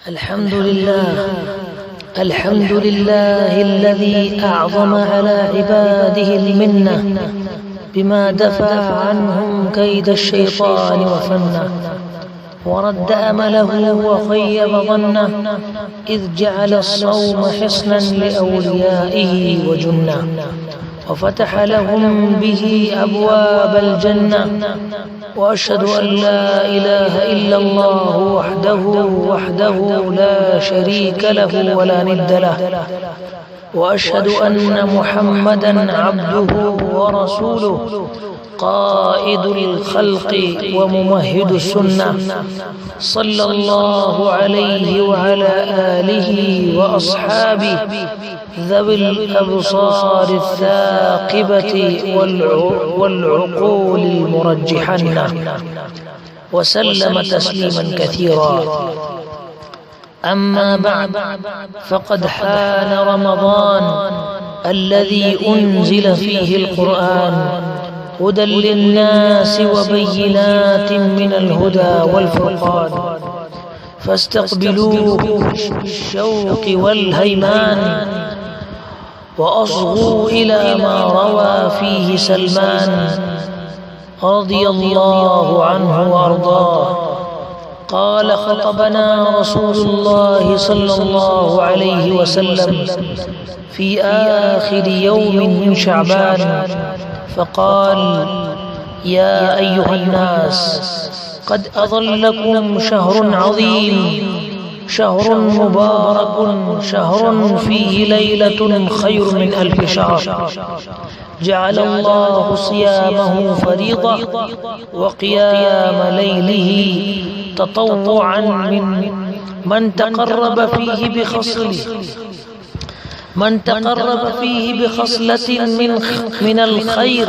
الحمد لله الذي أعظم على عباده المنة بما دفع عنهم كيد الشيطان وفنه، ورد أمله وخيب ظنه، إذ جعل الصوم حصنا لأوليائه وجنة، وفتح لهم به أبواب الجنة. وأشهد أن لا إله إلا الله وحده لا شريك له ولا ند له، وأشهد أن محمدا عبده ورسوله قائد الخلق وممهد السنة، صلى الله عليه وعلى آله وأصحابه ذوي الأبصار الثاقبة والعقول المرجحنة، وسلم تسليما كثيرا. أما بعد، فقد حان رمضان الذي أنزل فيه القرآن هدى للناس وبينات من الهدى والفرقان، فاستقبلوه بالشوق والهيمان، وأصغوا إلى ما روى فيه سلمان رضي الله عنه وأرضاه. قال: خطبنا رسول الله صلى الله عليه وسلم في آخر يوم من شعبان، فقال: يا أيها الناس، قد أظلكم شهر عظيم، شهر مبارك، شهر فيه ليلة خير من 1000 شهر، جعل الله صيامه فريضة وقيام ليله تطوعا من تقرب فيه بخصلة من الخير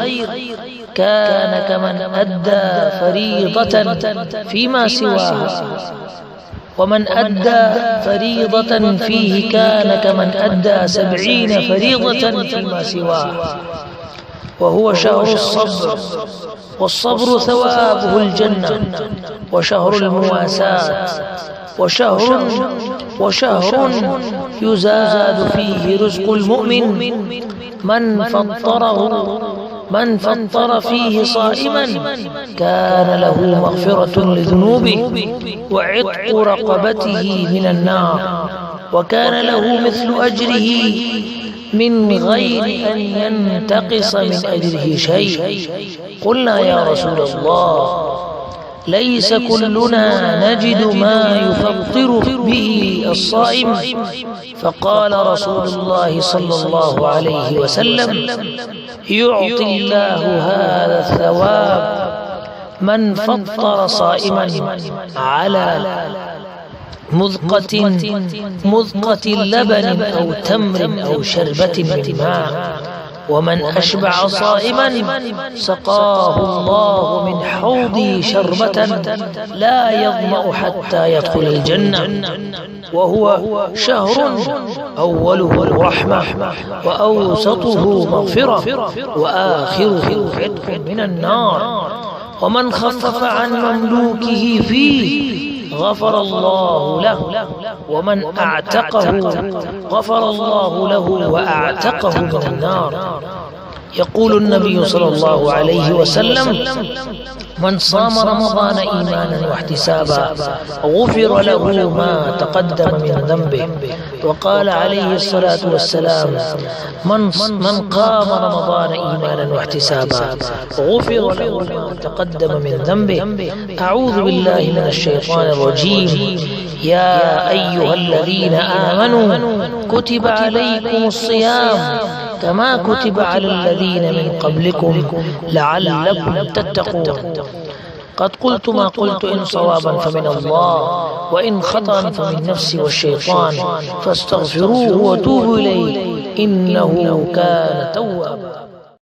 كان كمن أدى فريضة فيما سواها، ومن أدى فريضة فيه كان كمن أدى 70 فريضة فيما سواها. وهو شهر الصبر، والصبر ثوابه الجنة، وشهر المواساة، وشهر يزاد فيه رزق المؤمن. من فطر فيه صائما كان له مغفرة لذنوبه وعتق رقبته من النار، وكان له مثل أجره من غير أن ينتقص من أجره شيء. قلنا: يا رسول الله، ليس كلنا نجد ما يفطر به الصائم. فقال رسول الله صلى الله عليه وسلم: يعطي الله هذا الثواب من فطر صائما على مذقة لبن أو تمر أو شربة من ماء، ومن أشبع صائما سقاه الله من حوضه شربة لا يظمأ حتى يدخل الجنة. وهو شهر أوله رحمة، وأوسطه مغفرة، وآخره عتق من النار. ومن خفف عن مملوكه فيه غفر الله له، ومن أعتقه غفر الله له وأعتقه من النار. يقول النبي صلى الله عليه وسلم: من صام رمضان إيمانا واحتسابا غفر له ما تقدم من ذنبه. وقال عليه الصلاة والسلام: من قام رمضان إيمانا واحتسابا غفر له ما تقدم من ذنبه. أعوذ بالله من الشيطان الرجيم. يا أيها الذين آمنوا كتب عليكم الصيام كما كتب على الذين من قبلكم لعلكم تتقون. قد قلت ما قلت، إن صوابا فمن الله، وإن خطأ فمن نفسي والشيطان، فاستغفروه وتوبوا إليه إنه كان توابا.